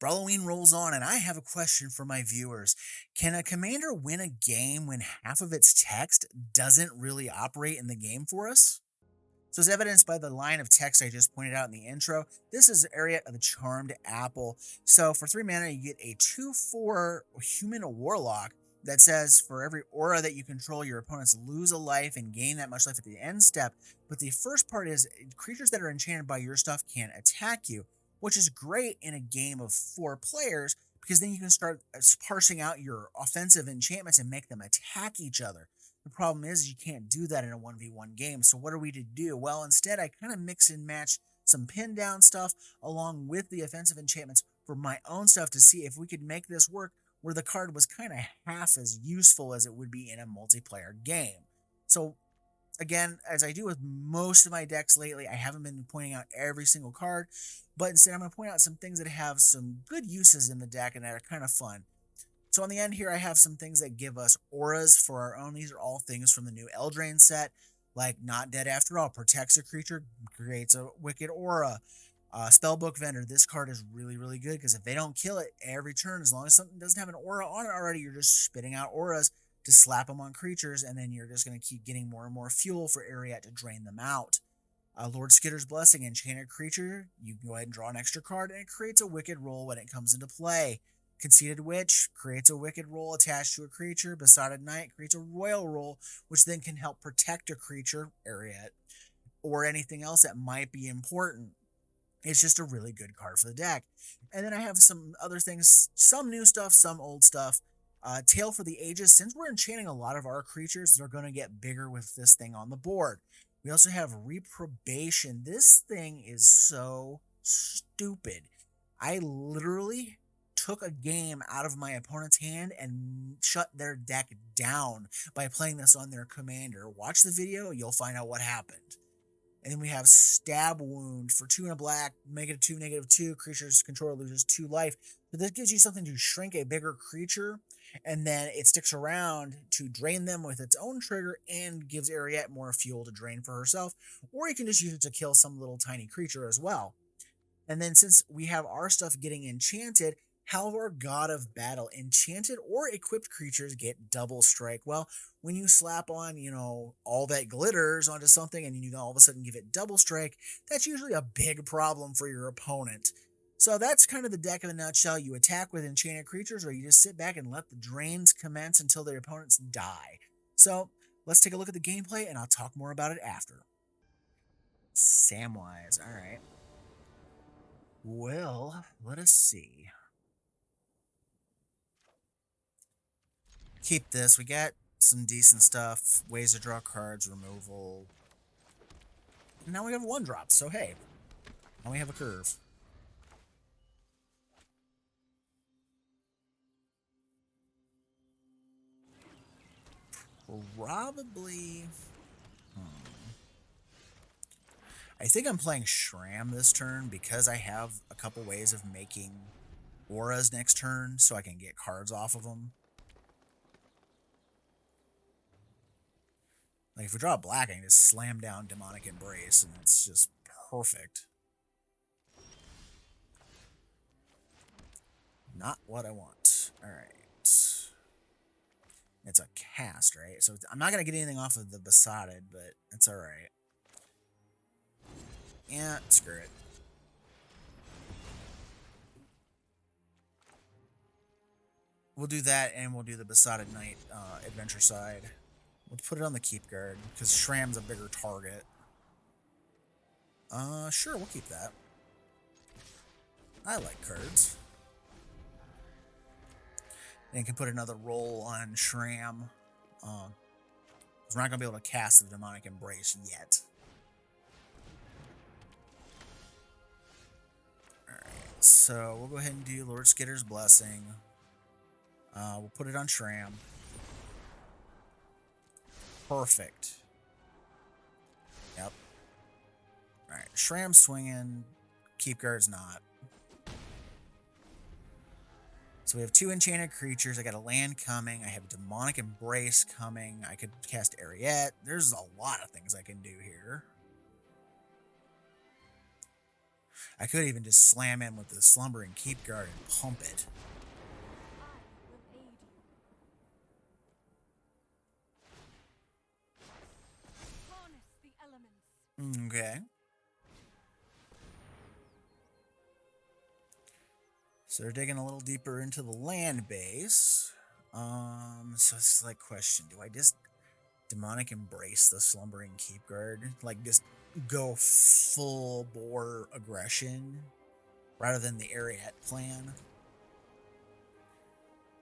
Halloween rolls on, and I have a question for my viewers. Can a commander win a game when half of its text doesn't really operate in the game for us? So, as evidenced by the line of text I just pointed out in the intro, this is Eriette of the Charmed Apple. So, for 3 mana, you get a 2/4 human warlock that says for every aura that you control, your opponents lose a life and gain that much life at the end step. But the first part is creatures that are enchanted by your stuff can't attack you, which is great in a game of 4 players because then you can start parsing out your offensive enchantments and make them attack each other. The problem is you can't do that in a 1v1 game. So what are we to do? Well, instead I kind of mix and match some pin down stuff along with the offensive enchantments for my own stuff to see if we could make this work where the card was kind of half as useful as it would be in a multiplayer game. So again, as I do with most of my decks lately, I haven't been pointing out every single card, but instead I'm going to point out some things that have some good uses in the deck and that are kind of fun. So on the end here, I have some things that give us auras for our own. These are all things from the new Eldraine set, like Not Dead After All. Protects a creature, creates a wicked aura. Spellbook Vendor, this card is really, really good because if they don't kill it every turn, as long as something doesn't have an aura on it already, you're just spitting out auras to slap them on creatures, and then you're just going to keep getting more and more fuel for Eriette to drain them out. Lord Skitter's Blessing, enchanted creature, you can go ahead and draw an extra card, and it creates a wicked roll when it comes into play. Conceited Witch creates a wicked roll attached to a creature. Besotted Knight creates a royal roll, which then can help protect a creature, Eriette, or anything else that might be important. It's just a really good card for the deck. And then I have some other things, some new stuff, some old stuff. Tale for the Ages, since we're enchanting a lot of our creatures, they're going to get bigger with this thing on the board. We also have Reprobation. This thing is so stupid. I literally took a game out of my opponent's hand and shut their deck down by playing this on their commander. Watch the video, you'll find out what happened. And then we have Stab Wound for 2 and a black, make it a 2, -2. Creature's controller loses 2 life. So this gives you something to shrink a bigger creature, and then it sticks around to drain them with its own trigger and gives Eriette more fuel to drain for herself. Or you can just use it to kill some little tiny creature as well. And then since we have our stuff getting enchanted, Halvor, God of Battle, enchanted or equipped creatures get double strike. Well, when you slap on, all that glitters onto something and you all of a sudden give it double strike, that's usually a big problem for your opponent. So that's kind of the deck in a nutshell. You attack with enchanted creatures, or you just sit back and let the drains commence until their opponents die. So let's take a look at the gameplay, and I'll talk more about it after. Samwise, all right. Well, let us see. Keep this. We got some decent stuff. Ways to draw cards, removal. And now we have 1-drop, so hey. Now we have a curve. Probably... I think I'm playing Shram this turn because I have a couple ways of making auras next turn so I can get cards off of them. Like, if we draw a black, I can just slam down Demonic Embrace, and it's just perfect. Not what I want. Alright. It's a cast, right? So I'm not going to get anything off of the Besotted, but it's alright. Yeah, screw it. We'll do that, and we'll do the Besotted Knight adventure side. We'll put it on the keep guard, because Shram's a bigger target. Sure, we'll keep that. I like cards. And you can put another roll on Shram. We're not going to be able to cast the Demonic Embrace yet. Alright, so we'll go ahead and do Lord Skitter's Blessing. We'll put it on Shram. Perfect. Yep. Alright, Shram swinging, keep guard's not. So we have 2 enchanted creatures. I got a land coming. I have Demonic Embrace coming. I could cast Eriette. There's a lot of things I can do here. I could even just slam in with the Slumbering Keep Guard and pump it. Okay. So they're digging a little deeper into the land base. So it's like question, do I just demonic embrace the Slumbering Keep Guard? Like just go full bore aggression rather than the Eriette plan?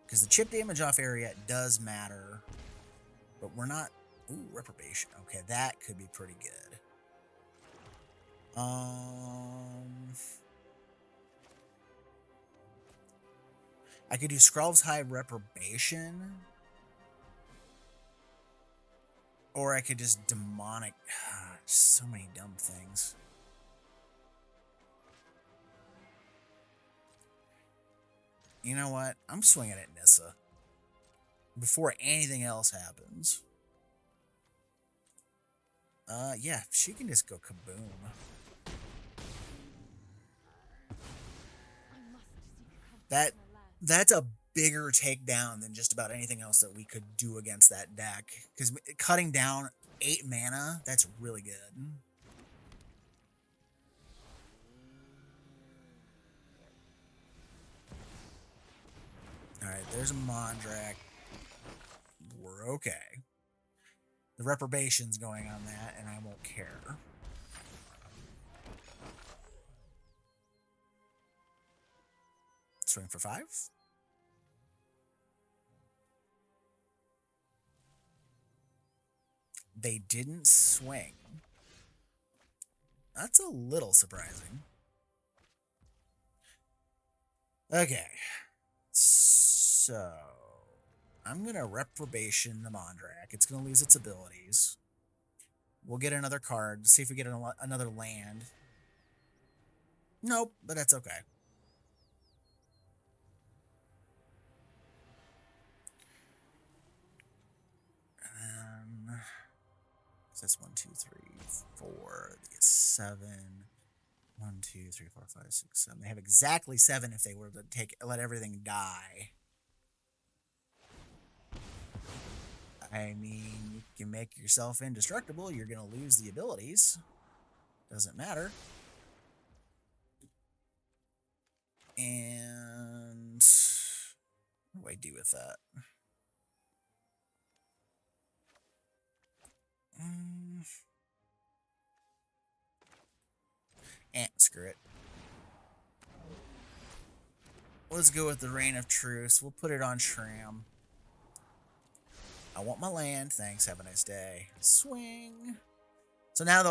Because the chip damage off Eriette does matter, but we're not... Ooh, reprobation. Okay, that could be pretty good. I could do Skrulv's High Reprobation. Or I could just demonic... so many dumb things. You know what? I'm swinging at Nissa. Before anything else happens. Yeah, she can just go kaboom. That's a bigger takedown than just about anything else that we could do against that deck. Because cutting down 8 mana, that's really good. Alright, there's a Mondrak. We're okay. The reprobation's going on that, and I won't care. Swing for 5. They didn't swing. That's a little surprising. Okay. So... I'm going to reprobation the Mondrak. It's going to lose its abilities. We'll get another card. See if we get another land. Nope, but that's okay. So that's 1, 2, 3, 4. They get 7. 1, 2, 3, 4, 5, 6, 7. They have exactly 7 if they were to let everything die. I mean, you can make yourself indestructible. You're going to lose the abilities. Doesn't matter. And what do I do with that? Screw it. Let's go with the Reign of Truce. We'll put it on Shram. I want my land. Thanks. Have a nice day. Swing. So now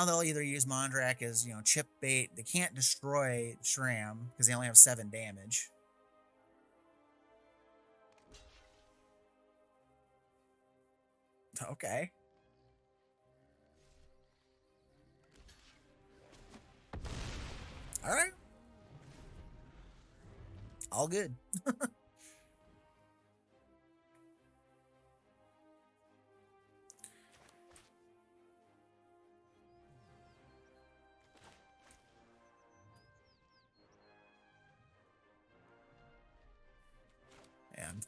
they'll either use Mondrak as, chip bait. They can't destroy Shram because they only have 7 damage. Okay. All right. All good.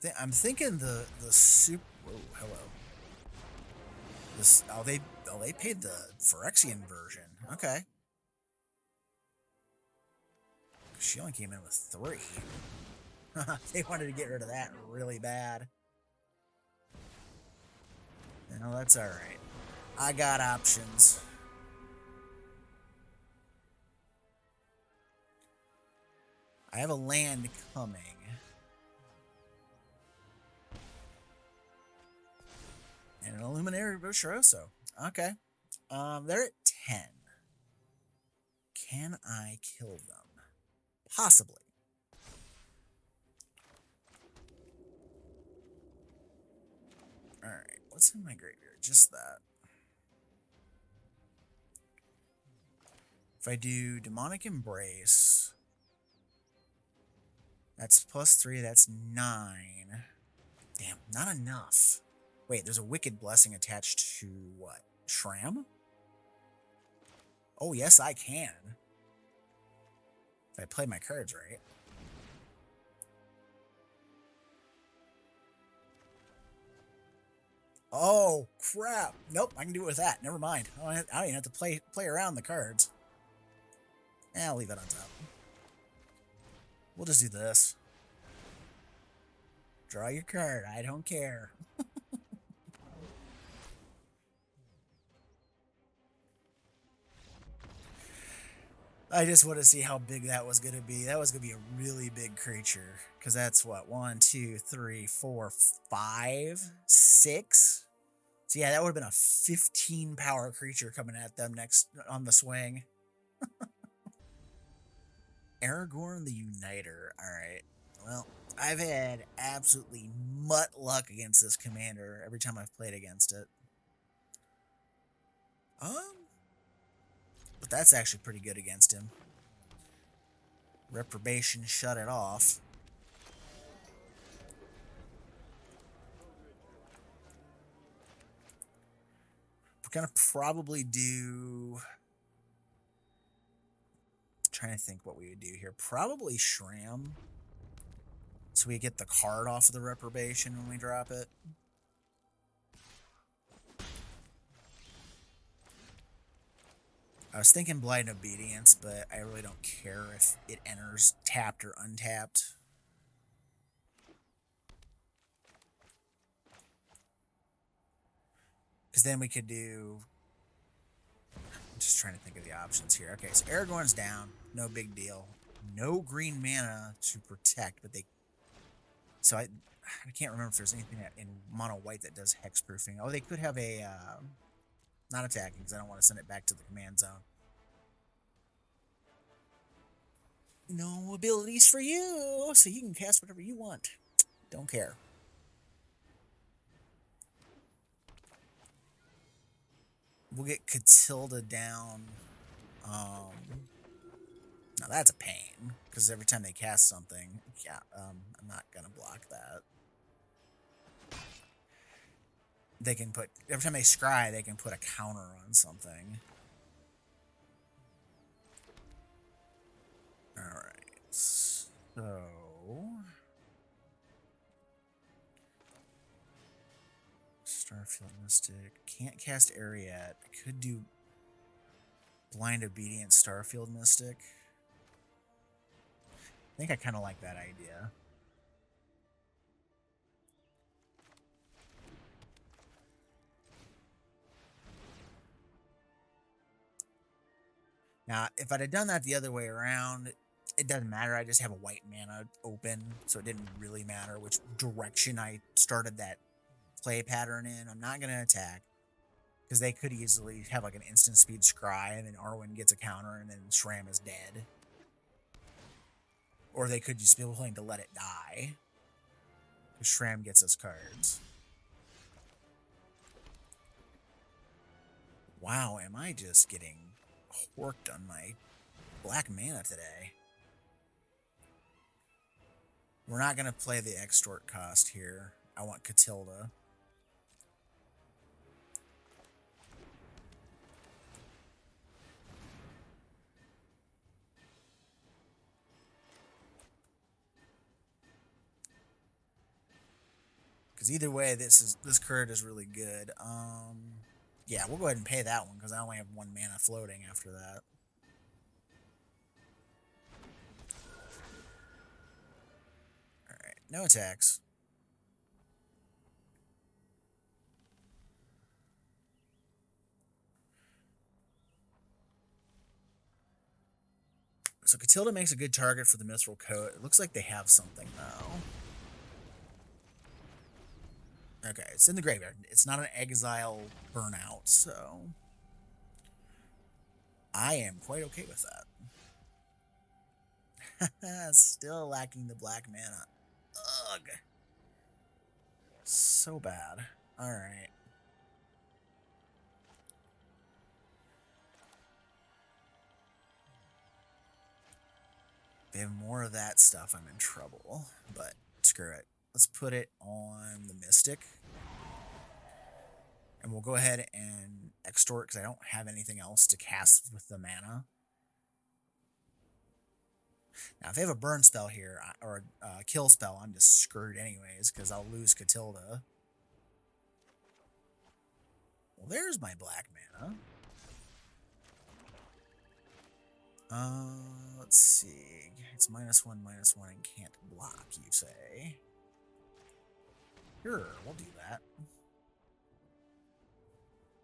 Yeah, I'm thinking the super. Whoa, hello. This they paid the Phyrexian version. Okay. She only came in with 3. They wanted to get rid of that really bad. No, that's all right. I got options. I have a land coming. And an Illuminary Rosharoso. Okay. They're at 10. Can I kill them? Possibly. Alright, what's in my graveyard? Just that. If I do Demonic Embrace, that's +3, that's 9. Damn, not enough. Wait, there's a Wicked Blessing attached to what? Shram? Oh, yes, I can. If I play my cards right. Oh, crap. Nope, I can do it with that. Never mind. I don't even have to play around the cards. I'll leave it on top. We'll just do this. Draw your card. I don't care. I just want to see how big that was going to be. That was going to be a really big creature. Because that's what? 1, 2, 3, 4, 5, 6? So yeah, that would have been a 15 power creature coming at them next on the swing. Aragorn the Uniter. Alright. Well, I've had absolutely mutt luck against this commander every time I've played against it. But that's actually pretty good against him. Reprobation shut it off. We're gonna probably do... Trying to think what we would do here. Probably Shram. So we get the card off of the reprobation when we drop it. I was thinking Blind Obedience, but I really don't care if it enters tapped or untapped. Because then we could do... I'm just trying to think of the options here. Okay, so Aragorn's down. No big deal. No green mana to protect, but they... So I can't remember if there's anything in mono white that does hexproofing. Oh, they could have a... not attacking, because I don't want to send it back to the command zone. No abilities for you, so you can cast whatever you want. Don't care. We'll get Catilda down. Now that's a pain, because every time they cast something, yeah, I'm not going to block that. They can put, every time they scry, they can put a counter on something. Alright, so... Starfield Mystic. Can't cast Eriette. I could do Blind Obedience Starfield Mystic. I think I kind of like that idea. Now, if I'd have done that the other way around, it doesn't matter. I just have a white mana open, so it didn't really matter which direction I started that play pattern in. I'm not going to attack, because they could easily have like an instant speed scry, and then Arwen gets a counter, and then Shram is dead. Or they could just be willing to let it die, because Shram gets us cards. Wow, am I just getting horked on my black mana today? We're not going to play the extort cost here. I want Catilda. Because either way, this card is really good. Yeah, we'll go ahead and pay that one, because I only have 1 mana floating after that. Alright, no attacks. So Catilda makes a good target for the Mithril Coat. It looks like they have something, though. Okay, it's in the graveyard. It's not an exile burnout, so... I am quite okay with that. Still lacking the black mana. Ugh. So bad. Alright. If they have more of that stuff, I'm in trouble. But screw it. Let's put it on the Mystic. And we'll go ahead and extort, because I don't have anything else to cast with the mana. Now, if they have a burn spell here, or a kill spell, I'm just screwed anyways, because I'll lose Catilda. Well, there's my black mana. Let's see. It's -1, -1, and can't block, you say? Sure, we'll do that.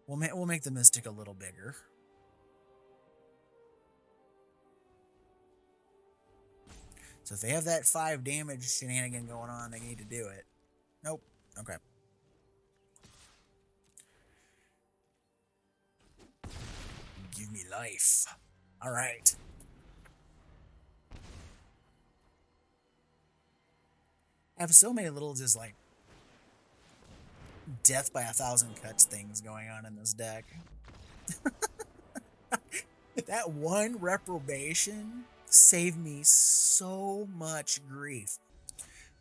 We'll make the Mystic a little bigger. So if they have that 5 damage shenanigan going on, they need to do it. Nope. Okay. Give me life. All right. I have so many little just like death by 1,000 cuts things going on in this deck. That one reprobation saved me so much grief.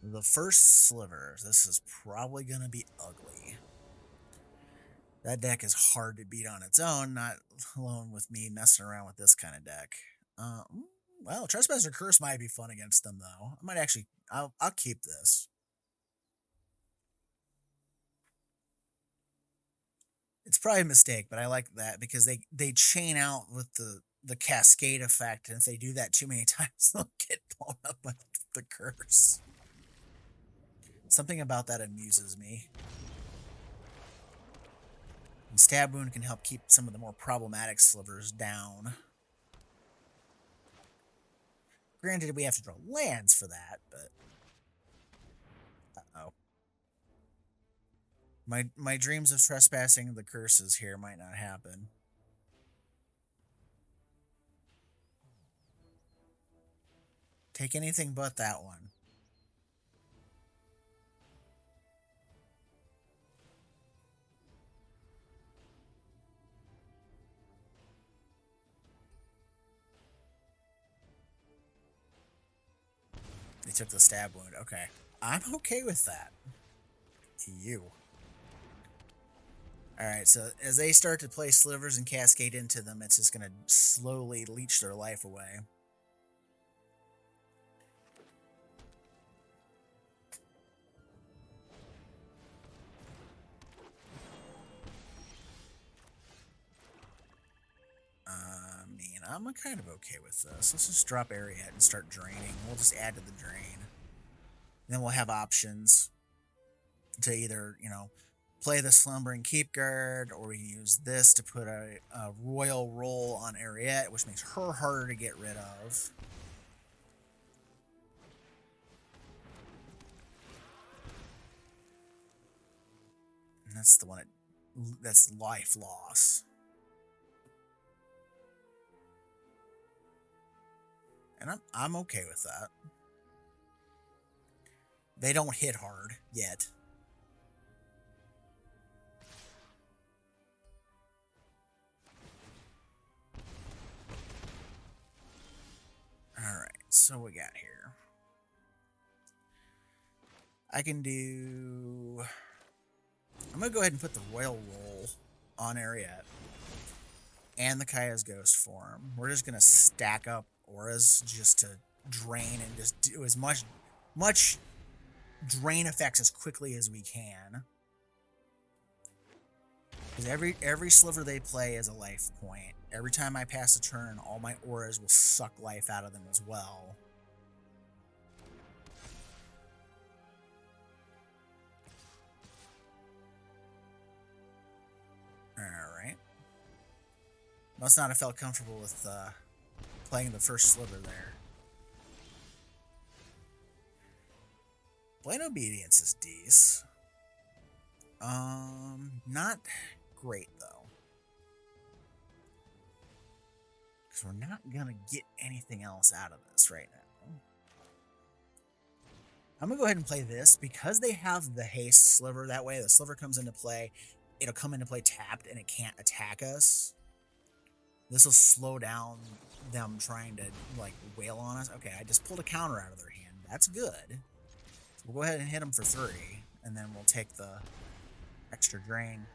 The First Sliver. This is probably going to be ugly. That deck is hard to beat on its own, not alone with me messing around with this kind of deck. Well, Trespasser Curse might be fun against them, though. I might actually... I'll keep this. It's probably a mistake, but I like that because they chain out with the cascade effect, and if they do that too many times, they'll get blown up by the curse. Something about that amuses me. And Stab Wound can help keep some of the more problematic slivers down. Granted, we have to draw lands for that, but... Uh-oh. My dreams of trespassing the curses here might not happen. Take anything but that one. They took the Stab Wound. Okay. I'm okay with that. You. Alright, so as they start to play slivers and cascade into them, it's just going to slowly leech their life away. I'm kind of okay with this. Let's just drop Eriette and start draining. We'll just add to the drain. And then we'll have options to either, play the Slumbering Keep Guard, or we can use this to put a Royal Roll on Eriette, which makes her harder to get rid of. And that's the one that's life loss. And I'm okay with that. They don't hit hard yet. Alright, so we got here. I can do... I'm going to go ahead and put the Royal Roll on Eriette. And the Kaya's Ghost form. We're just going to stack up auras just to drain and just do as much drain effects as quickly as we can. Because every sliver they play is a life point. Every time I pass a turn, all my auras will suck life out of them as well. Alright. Must not have felt comfortable with playing the First Sliver there. Blind Obedience is decent. Not great though. Because we're not gonna get anything else out of this right now. I'm gonna go ahead and play this because they have the haste sliver. That way the sliver comes into play. It'll come into play tapped and it can't attack us. This will slow down them trying to, like, wail on us. Okay, I just pulled a counter out of their hand. That's good. So we'll go ahead and hit them for 3, and then we'll take the extra drain.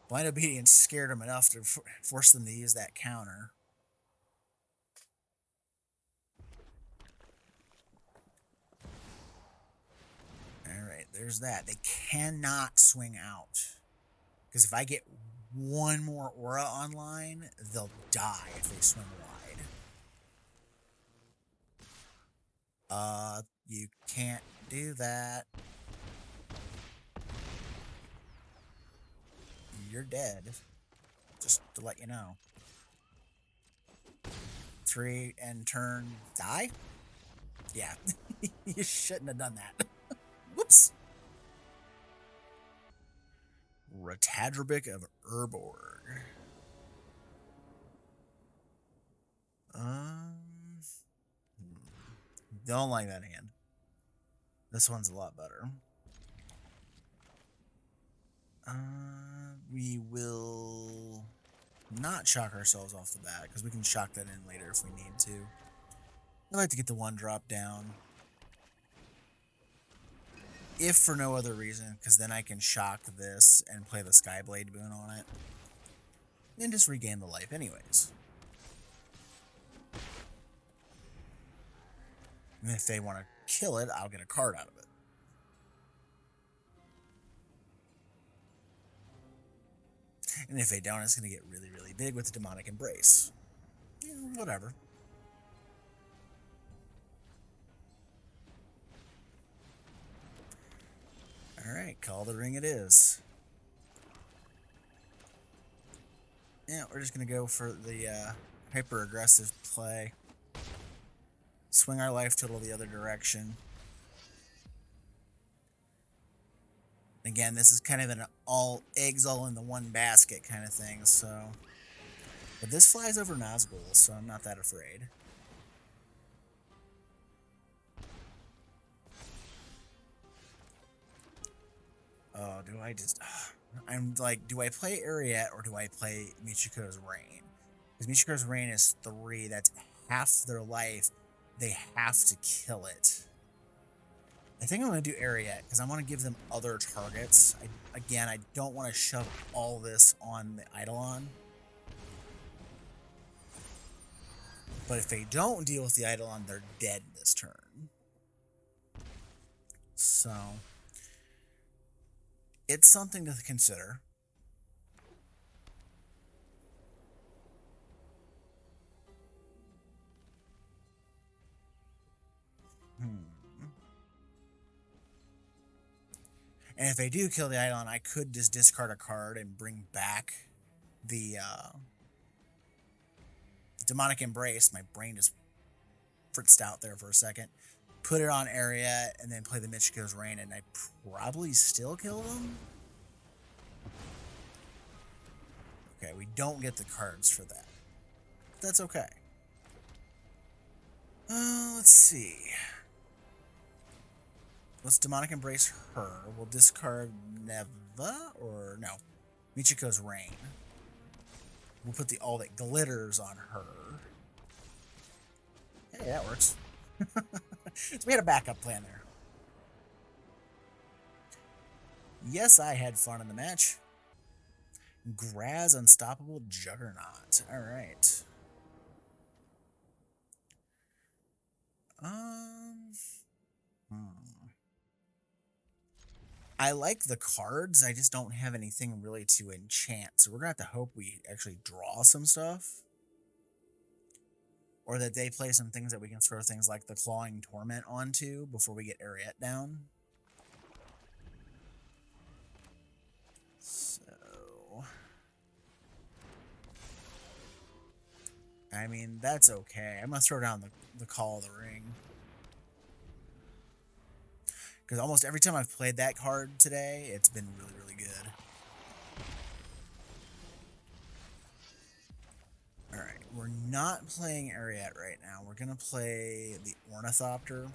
Blind Obedience scared them enough to force them to use that counter. Alright, there's that. They cannot swing out. Because if I get one more aura online, they'll die if they swing wide. You can't do that. You're dead. Just to let you know. 3 and turn die? Yeah. You shouldn't have done that. Whoops. Ratadrabik of Urborg. Don't like that hand. This one's a lot better. We will not shock ourselves off the bat, because we can shock that in later if we need to. I like to get the 1-drop down. If for no other reason, because then I can shock this and play the Skyblade boon on it. And just regain the life anyways. And if they want to kill it, I'll get a card out of it. And if they don't, it's going to get really, really big with the Demonic Embrace. You know, whatever. Alright, Call the Ring it is. Yeah, we're just going to go for the hyper-aggressive play. Swing our life total the other direction. Again, this is kind of an all eggs all in the one basket kind of thing, so. But this flies over Nazgul, so I'm not that afraid. Oh, do I just... I'm like, do I play Eriette or do I play Michiko's Reign? Because Michiko's Reign is 3, that's half their life. They have to kill it. I think I'm going to do Eriette because I want to give them other targets. Again, I don't want to shove all this on the Eidolon. But if they don't deal with the Eidolon, they're dead this turn. So, it's something to consider. And if they do kill the Eidolon, I could just discard a card and bring back the Demonic Embrace. My brain just fritzed out there for a second. Put it on Eriette and then play the Michiko's Reign, and I probably still kill them. Okay, we don't get the cards for that. That's okay. Let's see. Let's Demonic Embrace her. We'll discard Neva, or no, Michiko's Reign. We'll put the All That Glitters on her. Hey, that works. So we had a backup plan there. Yes, I had fun in the match. Graaz Unstoppable Juggernaut. Alright. I like the cards, I just don't have anything really to enchant, so we're going to have to hope we actually draw some stuff. Or that they play some things that we can throw things like the Clawing Torment onto before we get Eriette down. So, I mean, that's okay. I'm going to throw down the Call of the Ring. Because almost every time I've played that card today, it's been really, really good. Alright, we're not playing Eriette right now. We're going to play the Ornithopter.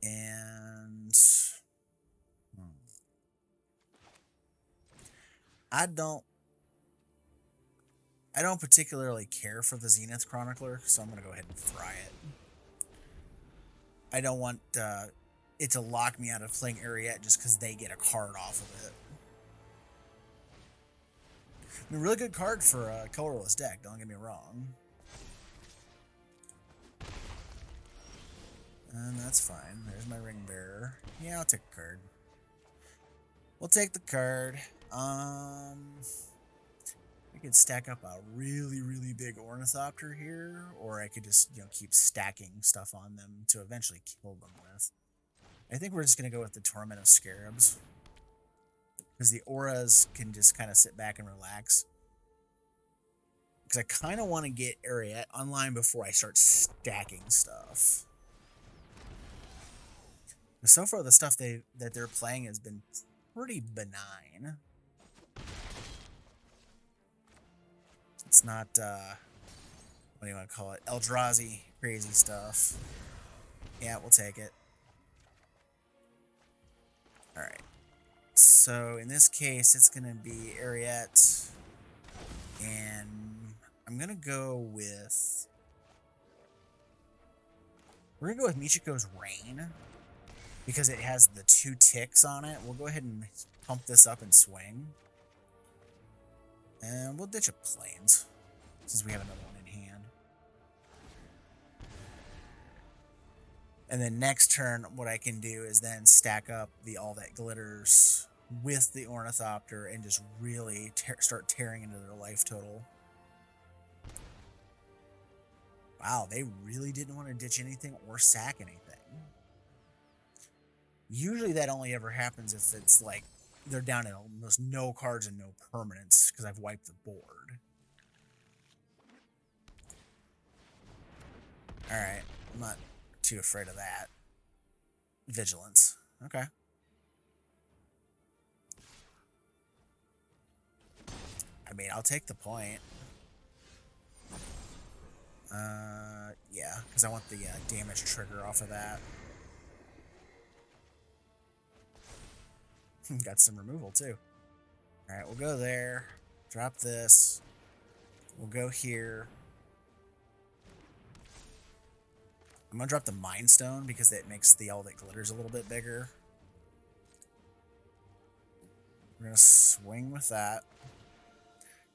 And... I don't particularly care for the Zenith Chronicler, so I'm going to go ahead and fry it. I don't want it to lock me out of playing Eriette just because they get a card off of it. I mean, really good card for a colorless deck, don't get me wrong. And that's fine. There's my ring bearer. Yeah, I'll take a card. We'll take the card. I could stack up a really, really big Ornithopter here, or I could just, keep stacking stuff on them to eventually kill them with. I think we're just going to go with the Torment of Scarabs, because the auras can just kind of sit back and relax. Because I kind of want to get Eriette online before I start stacking stuff. So far, the stuff that they're playing has been pretty benign. It's not, what do you want to call it? Eldrazi crazy stuff. Yeah, we'll take it. Alright. So, in this case, it's going to be Eriette. And I'm going to go with... We're going to go with Michiko's Rain, because it has the 2 ticks on it. We'll go ahead and pump this up and swing. And we'll ditch a Plains, since we have another one in hand. And then next turn, what I can do is then stack up the All That Glitters with the Ornithopter and just really start tearing into their life total. Wow, they really didn't want to ditch anything or sack anything. Usually that only ever happens if it's like they're down to almost no cards and no permanents because I've wiped the board. Alright, I'm not too afraid of that. Vigilance. Okay. I mean, I'll take the point. Yeah, because I want the damage trigger off of that. Got some removal, too. Alright, we'll go there. Drop this. We'll go here. I'm going to drop the Mind Stone because it makes the All That Glitters a little bit bigger. We're going to swing with that.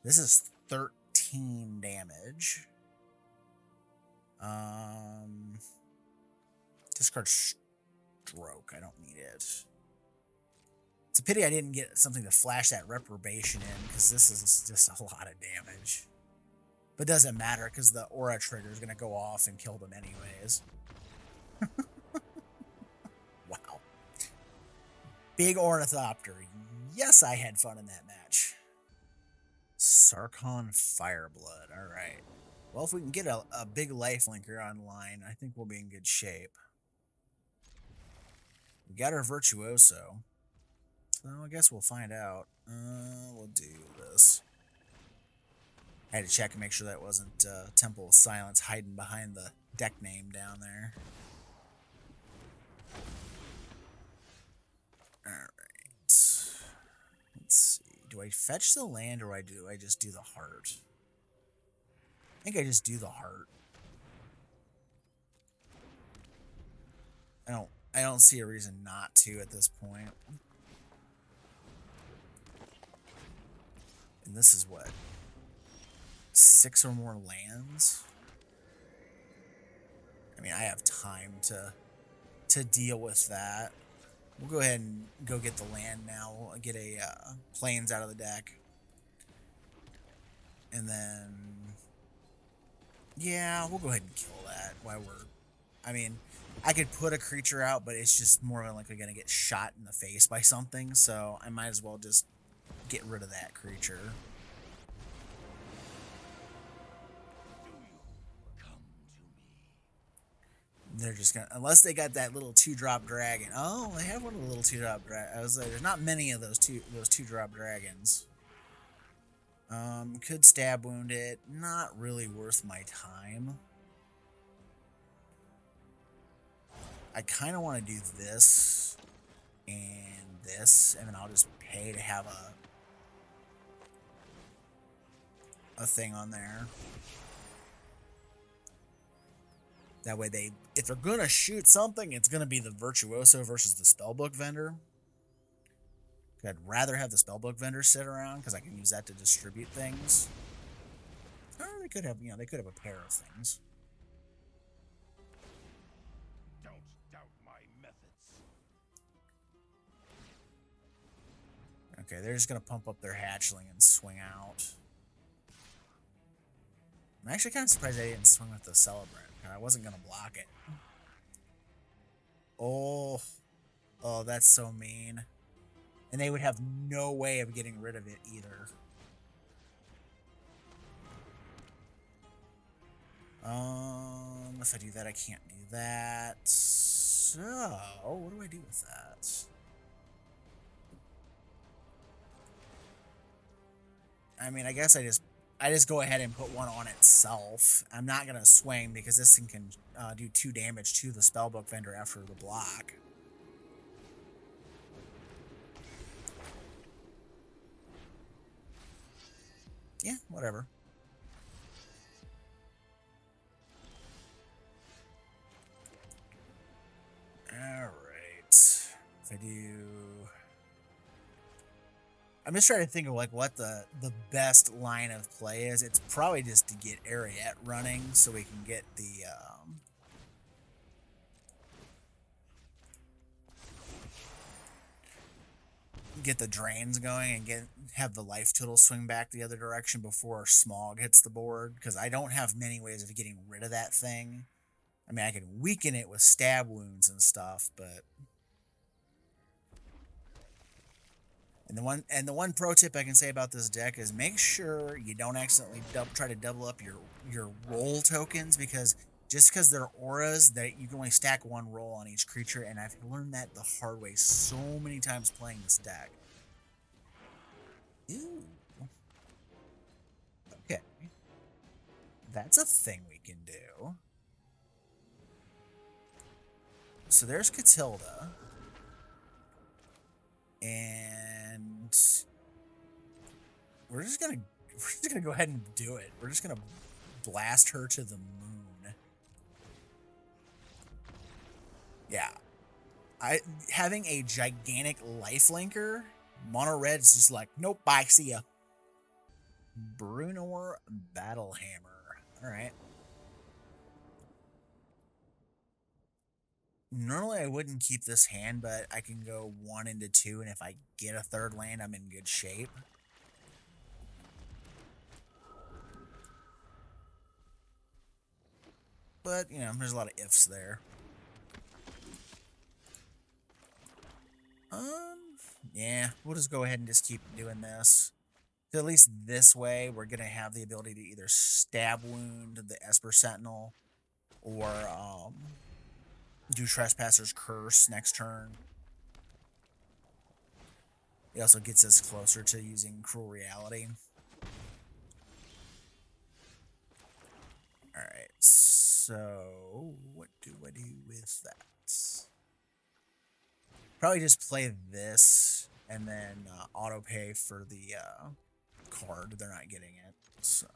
This is 13 damage. Discard Stroke. I don't need it. It's a pity I didn't get something to flash that Reprobation in, because this is just a lot of damage. But it doesn't matter, because the Aura trigger is going to go off and kill them anyways. Wow. Big Ornithopter. Yes, I had fun in that match. Sarkhan Fireblood. Alright. Well, if we can get a big lifelinker online, I think we'll be in good shape. We got our Virtuoso. So I guess we'll find out. We'll do this. I had to check and make sure that wasn't Temple of Silence hiding behind the deck name down there. Alright. Let's see. Do I fetch the land or do I just do the heart? I think I just do the heart. I don't see a reason not to at this point. And this is what? 6 or more lands? I mean, I have time to deal with that. We'll go ahead and go get the land now. We'll get a Plains out of the deck. And then... yeah, we'll go ahead and kill that while we're... I mean, I could put a creature out, but it's just more than likely going to get shot in the face by something, so I might as well just get rid of that creature. They're just gonna, unless they got that little 2-drop dragon. Oh, they have one of the little 2-drop dragons. I was like, there's not many of those 2-drop dragons. Could stab wound it. Not really worth my time. I kind of want to do this and this, and then I'll just pay to have a thing on there. That way if they're going to shoot something, it's going to be the Virtuoso versus the Spellbook Vendor. I'd rather have the spellbook vendor sit around because I can use that to distribute things. Or they could have, they could have a pair of things. Don't doubt my methods. Okay, they're just gonna pump up their hatchling and swing out. I'm actually kind of surprised they didn't swing with the celebrant. I wasn't gonna block it. Oh, that's so mean. And they would have no way of getting rid of it either. If I do that, I can't do that. So, what do I do with that? I mean, I guess I just go ahead and put one on itself. I'm not gonna swing because this thing can do 2 damage to the spellbook vendor after the block. Yeah, whatever. Alright. If I do... I'm just trying to think of like what the best line of play is. It's probably just to get Eriette running so we can get the... get the drains going and have the life total swing back the other direction before Smog hits the board, because I don't have many ways of getting rid of that thing. I mean, I can weaken it with stab wounds and stuff, but... And the one pro tip I can say about this deck is make sure you don't accidentally try to double up your roll tokens, because just because they're auras, that you can only stack 1 roll on each creature, and I've learned that the hard way so many times playing this deck. Ooh. Okay. That's a thing we can do. So there's Catilda. And we're just gonna go ahead and do it. We're just gonna blast her to the moon. Yeah. Having a gigantic lifelinker, mono red is just like, nope, bye, see ya. Bruenor Battlehammer. Alright. Normally I wouldn't keep this hand, but I can go 1 into 2, and if I get a 3rd land, I'm in good shape. But, there's a lot of ifs there. Yeah, we'll just go ahead and just keep doing this. So at least this way, we're going to have the ability to either stab wound the Esper Sentinel, or, do Trespasser's Curse next turn. It also gets us closer to using Cruel Reality. Alright, so what do I do with that? Probably just play this and then auto pay for the card. They're not getting it, so...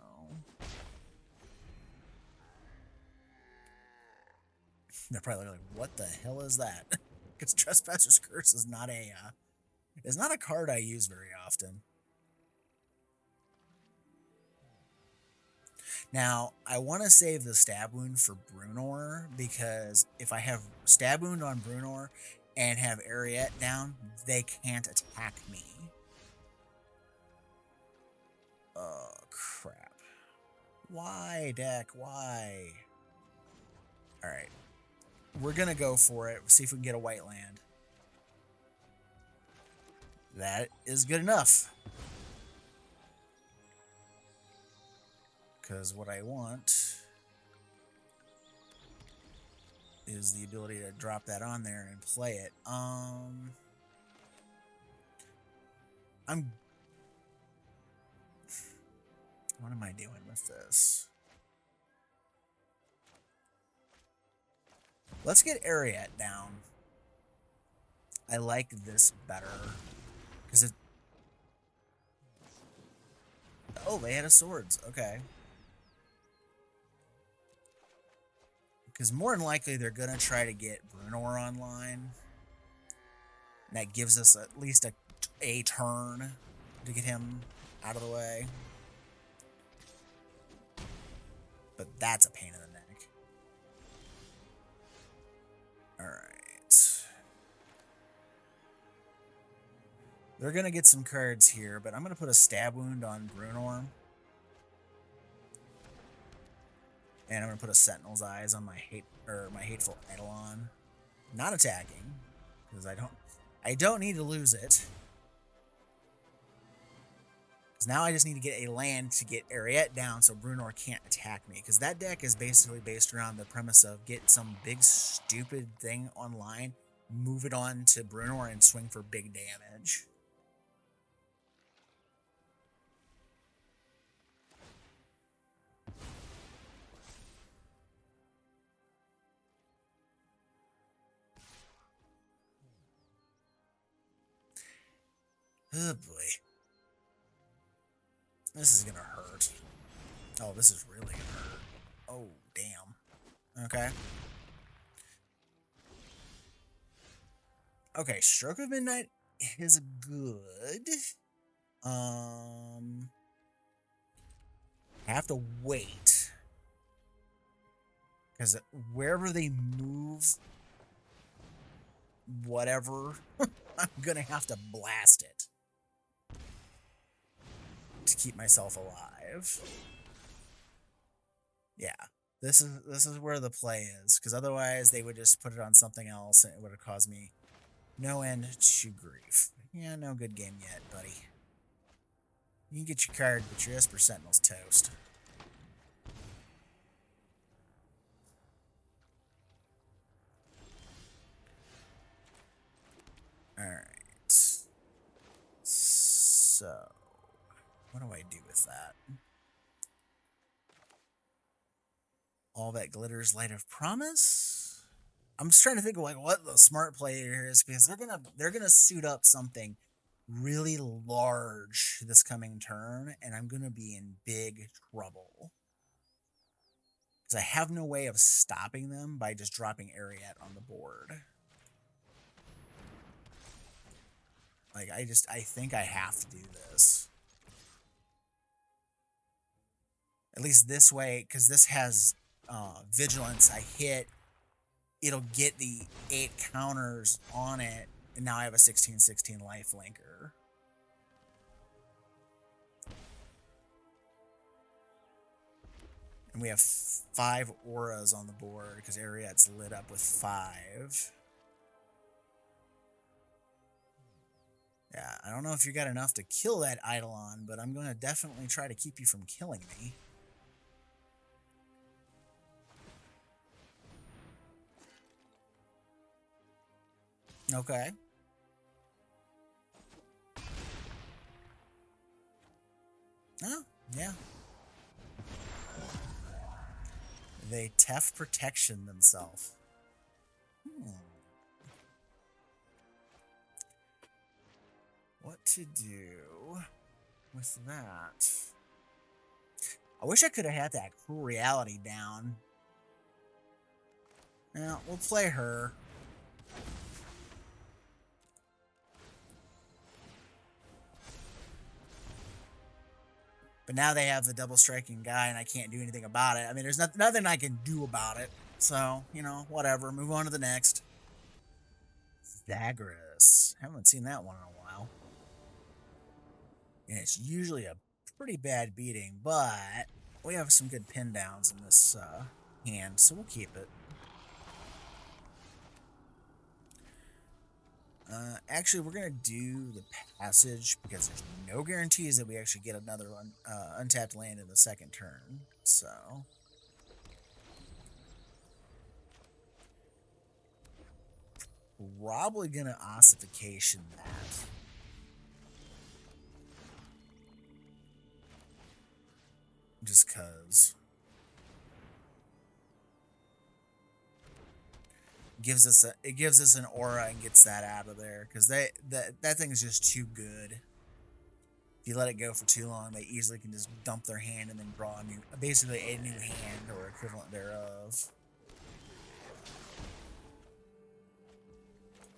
They're probably like, what the hell is that? Because Trespasser's Curse is not a card I use very often. Now, I want to save the stab wound for Bruenor, because if I have stab wound on Bruenor and have Eriette down, they can't attack me. Oh, crap. Why, deck? Why? Alright. We're going to go for it. See if we can get a white land. That is good enough. Because what I want is the ability to drop that on there and play it. What am I doing with this? Let's get Eriette down. I like this better. Because it... Oh, they had a swords. Okay. Because more than likely, they're going to try to get Bruenor online. And that gives us at least a a turn to get him out of the way. But that's a pain in the neck. Alright. They're going to get some cards here, but I'm going to put a stab wound on Bruenor. And I'm going to put a Sentinel's Eyes on my hateful Eidolon. Not attacking, because I don't need to lose it. Because now I just need to get a land to get Eriette down so Bruenor can't attack me. Because that deck is basically based around the premise of get some big stupid thing online, move it on to Bruenor, and swing for big damage. Oh boy. This is gonna hurt. Oh, this is really gonna hurt. Oh, damn. Okay. Okay, Stroke of Midnight is good. I have to wait. Because wherever they move, whatever, I'm gonna have to blast it to keep myself alive. Yeah, this is where the play is, because otherwise they would just put it on something else and it would have caused me no end to grief. Yeah, no good game yet, buddy. You can get your card, but your Esper Sentinel's toast. Alright. So, what do I do with that? All that glitters, light of promise. I'm just trying to think of like what the smart play here is, because they're gonna suit up something really large this coming turn, and I'm gonna be in big trouble because I have no way of stopping them by just dropping Eriette on the board. Like I think I have to do this. At least this way, because this has vigilance. I hit, it'll get the 8 counters on it, and now I have a 16/16 life linker. And we have 5 auras on the board because Eriette's lit up with 5. Yeah, I don't know if you got enough to kill that Eidolon, but I'm going to definitely try to keep you from killing me. Okay. Oh, yeah. They Tef protection themselves. What to do with that? I wish I could have had that Cruel Reality down. Now, we'll play her. But now they have the double striking guy, and I can't do anything about it. I mean, there's nothing I can do about it. So, you know, whatever. Move on to the next. Zagras. Haven't seen that one in a while. And it's usually a pretty bad beating, but we have some good pin downs in this hand, so we'll keep it. Actually, we're going to do the passage because there's no guarantees that we actually get another untapped land in the second turn. So, probably going to ossification that. Just because. It gives us an aura and gets that out of there, because that thing is just too good. If you let it go for too long, they easily can just dump their hand and then draw basically a new hand or equivalent thereof.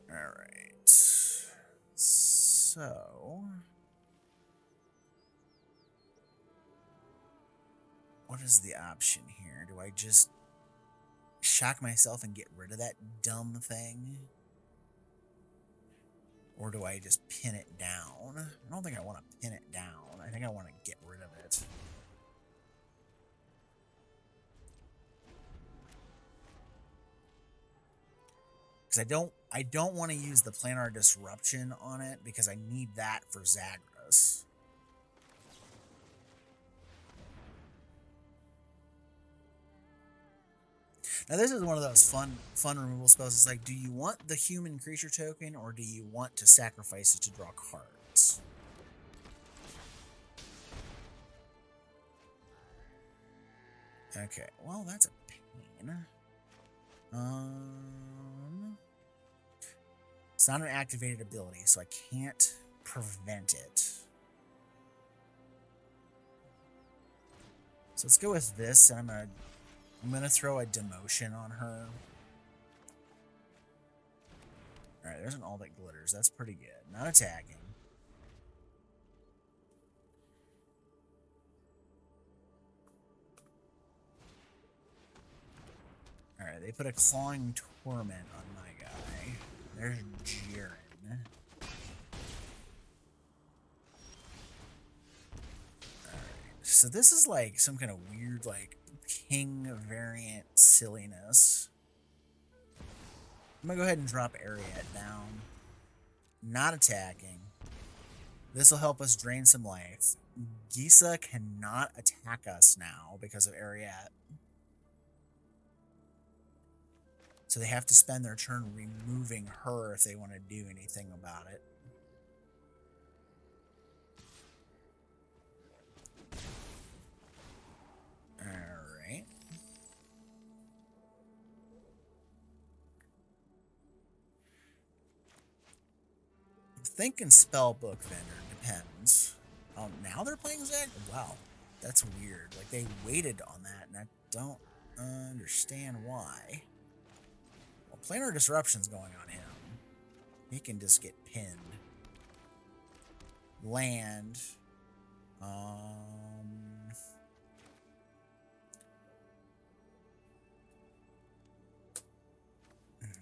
All right. So So, what is the option here? Do I just shock myself and get rid of that dumb thing? Or do I just pin it down? I don't think I want to pin it down. I think I want to get rid of it. Because I don't want to use the planar disruption on it because I need that for Zagras. Now this is one of those fun removal spells. It's like, do you want the human creature token or do you want to sacrifice it to draw cards? Okay, well that's a pain. It's not an activated ability, so I can't prevent it. So let's go with this, and I'm gonna throw a demotion on her. All right, there's an all that glitters. That's pretty good. Not attacking. All right, they put a clawing torment on my guy. There's Jiren. All right, so this is like some kind of weird, like king variant silliness. I'm gonna go ahead and drop Eriette down. Not attacking. This will help us drain some life. Gisa cannot attack us now because of Eriette. So they have to spend their turn removing her if they want to do anything about it. Alright. I'm thinking Spellbook Vendor, depends. Oh, now they're playing Zag? Wow, that's weird. Like, they waited on that, and I don't understand why. Well, Planar Disruption's going on him. He can just get pinned. Land.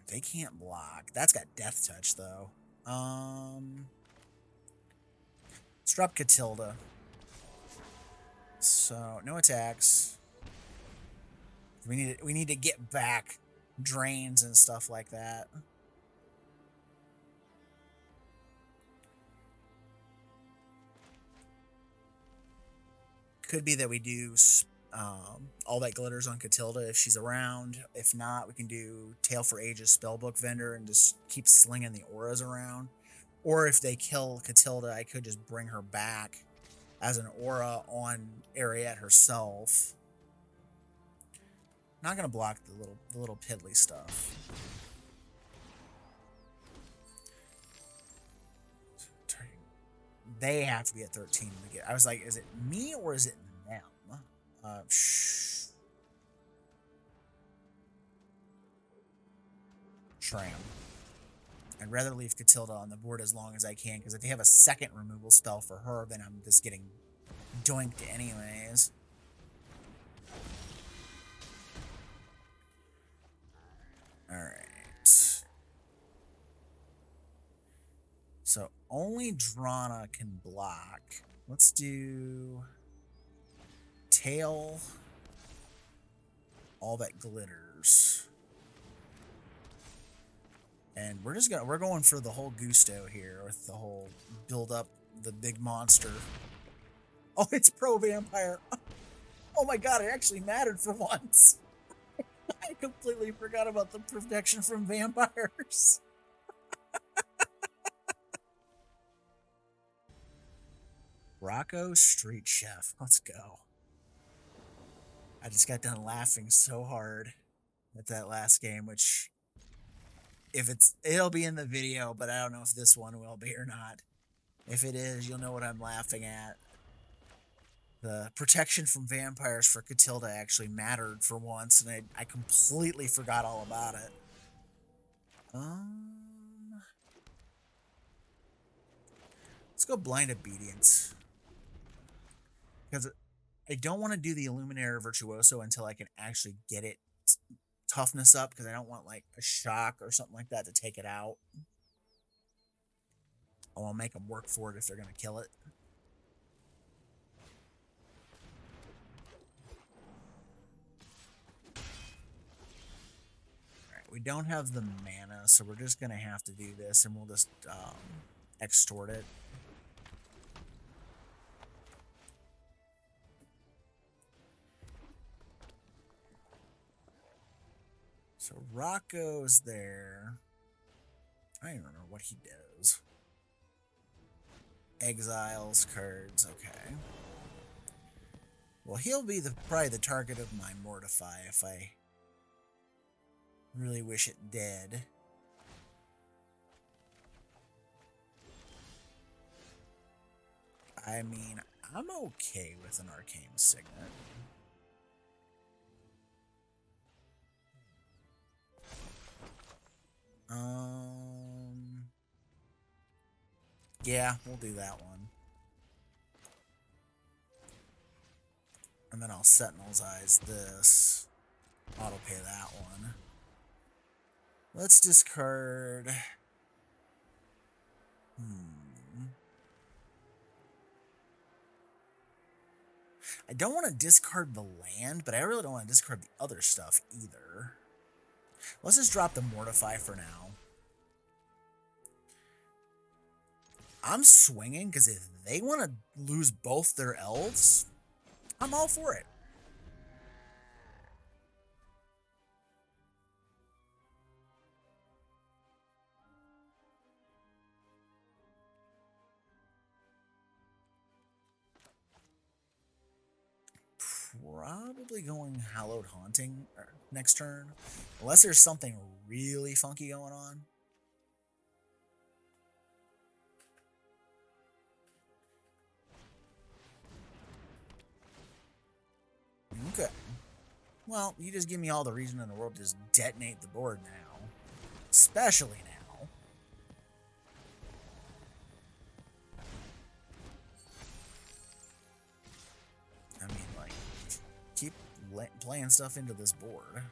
They can't block. That's got Death Touch, though. Let's drop Catilda. So, no attacks. We need to get back drains and stuff like that. Could be that we do all that glitters on Catilda if she's around. If not, we can do Tale for Ages Spellbook Vendor and just keep slinging the auras around. Or if they kill Catilda, I could just bring her back as an aura on Eriette herself. Not gonna block the little piddly stuff. They have to be at 13 to get. I was like, is it me or is it them? Tram. I'd rather leave Catilda on the board as long as I can, because if they have a second removal spell for her, then I'm just getting doinked anyways. Alright. So only Drana can block. Let's do Tail. All that glitters. And we're going for the whole gusto here with the whole build up the big monster. Oh, it's pro vampire. Oh my god, it actually mattered for once. I completely forgot about the protection from vampires. Rocco, Street Chef. Let's go. I just got done laughing so hard at that last game, which it'll be in the video, but I don't know if this one will be or not. If it is, you'll know what I'm laughing at. The protection from vampires for Catilda actually mattered for once, and I completely forgot all about it. Let's go Blind Obedience. Because I don't want to do the Illuminator Virtuoso until I can actually get it toughness up, because I don't want like a shock or something like that to take it out. I want to make them work for it if they're going to kill it. Alright, we don't have the mana, so we're just going to have to do this, and we'll just extort it. So Rocco's there. I don't even remember what he does. Exiles cards, okay. Well, he'll be probably the target of my Mortify if I really wish it dead. I mean, I'm okay with an Arcane Signet. Yeah, we'll do that one. And then I'll Sentinel's Eyes this. Auto pay that one. Let's discard. I don't want to discard the land, but I really don't want to discard the other stuff either. Let's just drop the Mortify for now. I'm swinging because if they want to lose both their elves, I'm all for it. Probably going Hallowed Haunting next turn, unless there's something really funky going on. Okay. Well, you just give me all the reason in the world to just detonate the board now. Especially now. I mean, like, keep playing stuff into this board.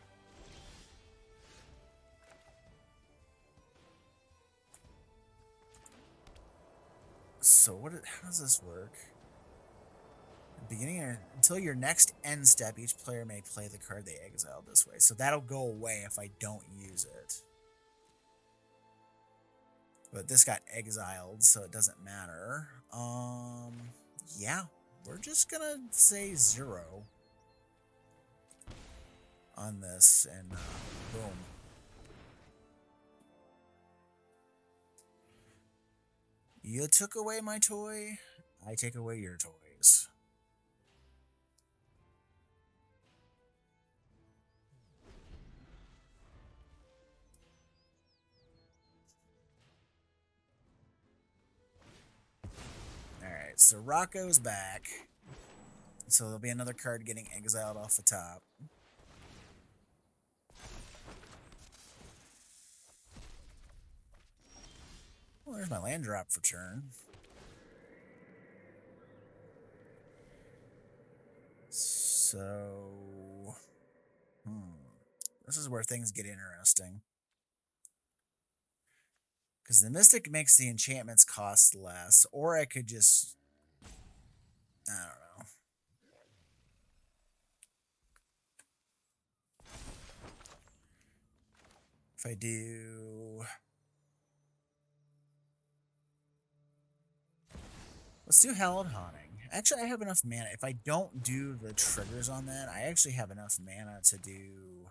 So how does this work? Until your next end step, each player may play the card they exiled this way. So that'll go away if I don't use it. But this got exiled, so it doesn't matter. Yeah, we're just gonna say 0 on this, and boom. You took away my toy, I take away your toys. Alright, so Rocco's back. So there'll be another card getting exiled off the top. Well, there's my land drop for turn. So, this is where things get interesting. Because the Mystic makes the enchantments cost less, or I could just, I don't know. If I do, let's do Hallowed Haunting. Actually, I have enough mana. If I don't do the triggers on that, I actually have enough mana to do...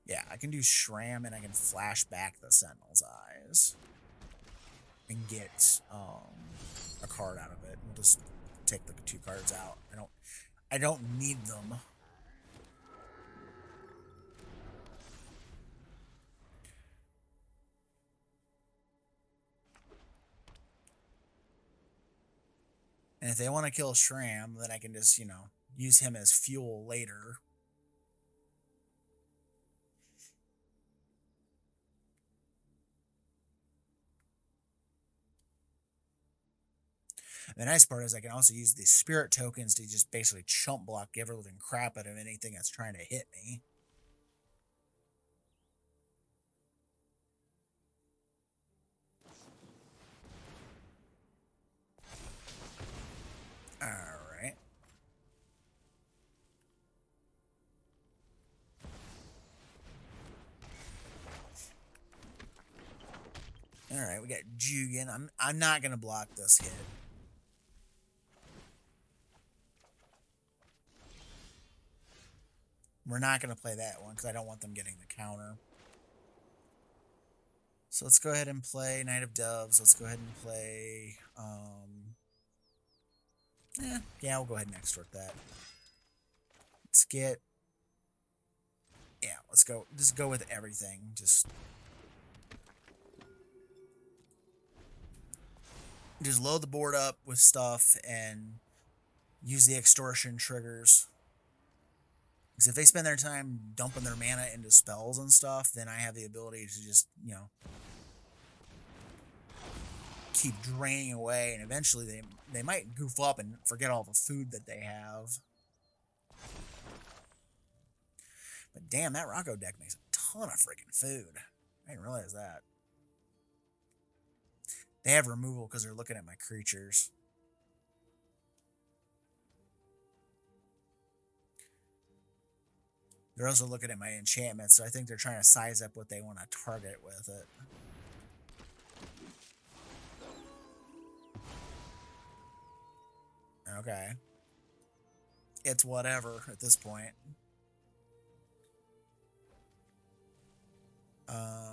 Yeah, I can do Shram, and I can flash back the Sentinel's Eyes. And get a card out of it. We'll just take the 2 cards out. I don't need them. And if they want to kill Shram, then I can just, use him as fuel later. The nice part is I can also use these spirit tokens to just basically chump block every living crap out of anything that's trying to hit me. Alright. Alright, we got Jugen. I'm not gonna block this hit. We're not gonna play that one because I don't want them getting the counter. So let's go ahead and play Knight of Doves. Let's go ahead and play yeah, we'll go ahead and extort that. Let's get, yeah, let's go, just go with everything. Just load the board up with stuff and use the extortion triggers. Because if they spend their time dumping their mana into spells and stuff, then I have the ability to just, you know, keep draining away, and eventually they might goof up and forget all the food that they have. But damn, that Rocco deck makes a ton of freaking food. I didn't realize that. They have removal because they're looking at my creatures. They're also looking at my enchantments, so I think they're trying to size up what they want to target with it. Okay. It's whatever at this point.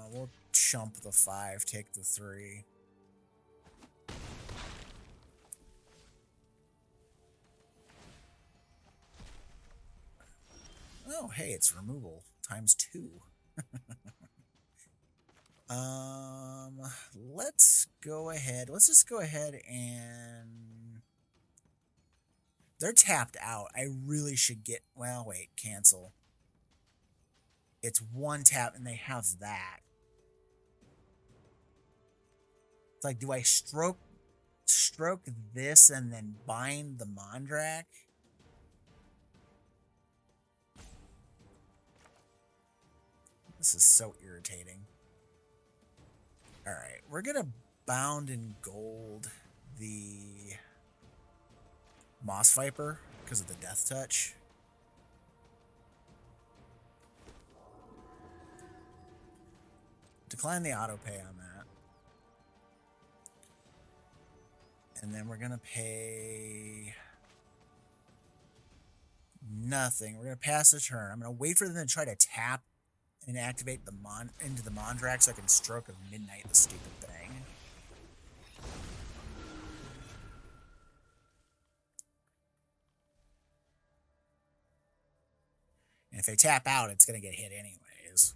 We'll chump the 5, take the 3. Oh, hey, it's removal times 2. Let's go ahead. Let's just go ahead and... They're tapped out. I really should get... Well, wait, cancel. It's 1 tap and they have that. It's like, do I stroke this and then bind the Mondrak? This is so irritating. Alright, we're gonna bound in gold the Moss Viper because of the Death Touch. Decline the auto pay on that. And then we're gonna pay nothing. We're gonna pass the turn. I'm gonna wait for them to try to tap and activate the into the Mondrak so I can Stroke of Midnight the stupid thing. And if they tap out, it's gonna get hit anyways.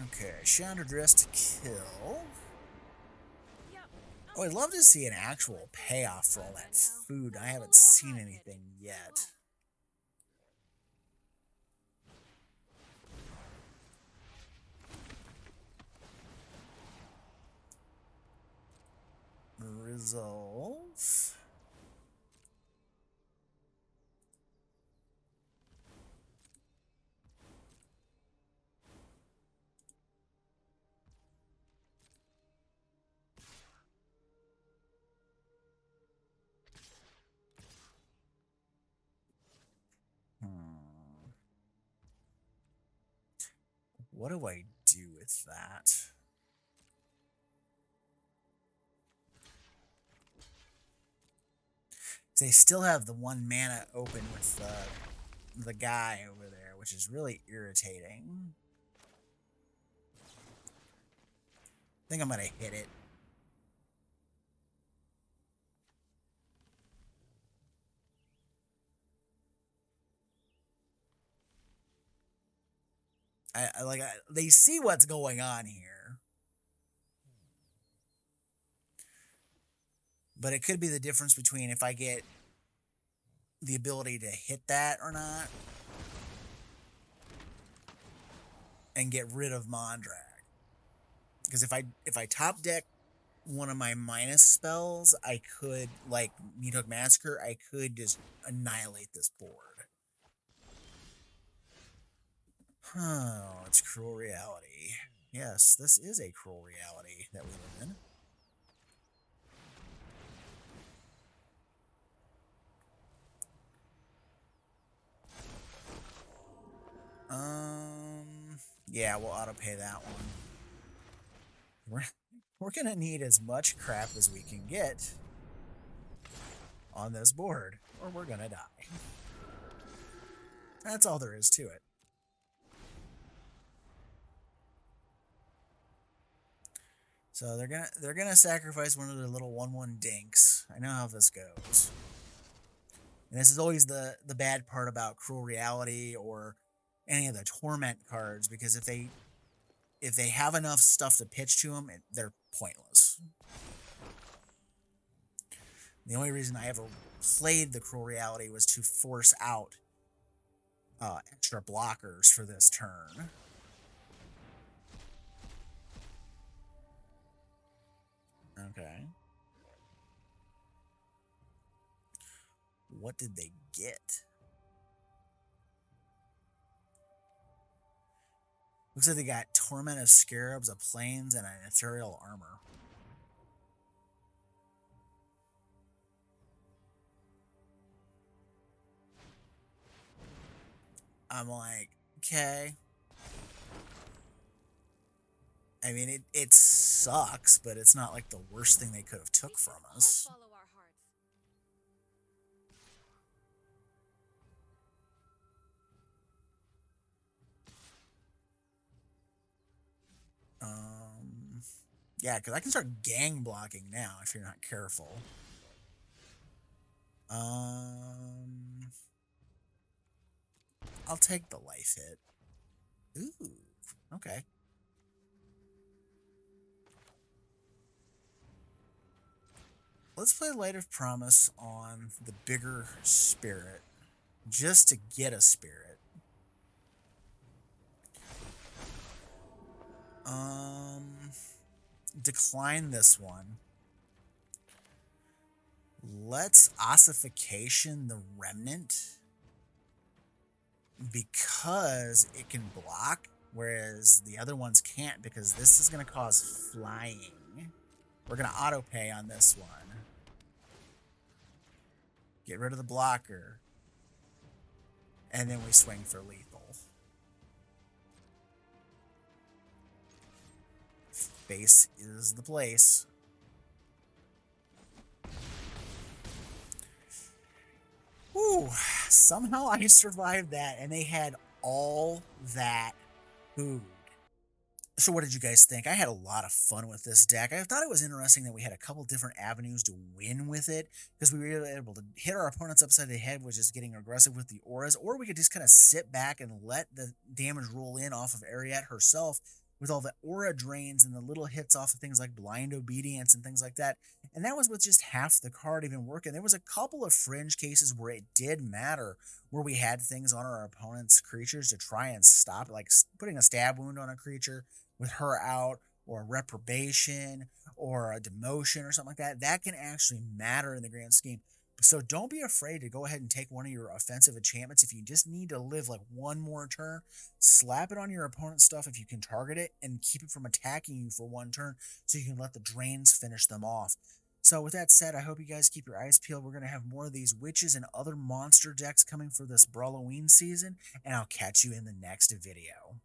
Okay, Chandra Dress to kill. Oh, I'd love to see an actual payoff for all that food. I haven't seen anything yet. Resolve. What do I do with that? They still have the 1 mana open with the guy over there, which is really irritating. I think I'm gonna hit it. They see what's going on here. But it could be the difference between if I get the ability to hit that or not and get rid of Mondrag. Because if I top deck one of my minus spells, I could, like Meathook Massacre, I could just annihilate this board. Oh, it's cruel reality. Yes, this is a cruel reality that we live in. Yeah, we'll auto pay that one. We're gonna need as much crap as we can get on this board, or we're gonna die. That's all there is to it. So they're gonna sacrifice one of their little 1/1 dinks. I know how this goes. And this is always the bad part about Cruel Reality or any of the Torment cards, because if they have enough stuff to pitch to them, they're pointless. The only reason I ever played the Cruel Reality was to force out extra blockers for this turn. Okay. What did they get? Looks like they got Torment of Scarabs, a Plains, and an Ethereal Armor. I'm like, okay. I mean, it sucks, but it's not like the worst thing they could have took from us. Yeah, because I can start gang blocking now if you're not careful. I'll take the life hit. Ooh, okay. Let's play Light of Promise on the bigger spirit, just to get a spirit. Decline this one. Let's Ossification the Remnant, because it can block, whereas the other ones can't, because this is going to cause flying. We're going to auto pay on this one. Get rid of the blocker. And then we swing for lethal. Face is the place. Ooh, somehow I survived that, and they had all that food. So what did you guys think? I had a lot of fun with this deck. I thought it was interesting that we had a couple different avenues to win with it, because we were able to hit our opponents upside the head, which is getting aggressive with the auras, or we could just kind of sit back and let the damage roll in off of Eriette herself with all the aura drains and the little hits off of things like Blind Obedience and things like that. And that was with just half the card even working. There was a couple of fringe cases where it did matter, where we had things on our opponent's creatures to try and stop, like putting a stab wound on a creature with her out, or a reprobation, or a demotion, or something like that. That can actually matter in the grand scheme. So don't be afraid to go ahead and take one of your offensive enchantments. If you just need to live like one more turn, slap it on your opponent's stuff if you can target it, and keep it from attacking you for one turn, so you can let the drains finish them off. So with that said, I hope you guys keep your eyes peeled. We're going to have more of these witches and other monster decks coming for this Brawloween season, and I'll catch you in the next video.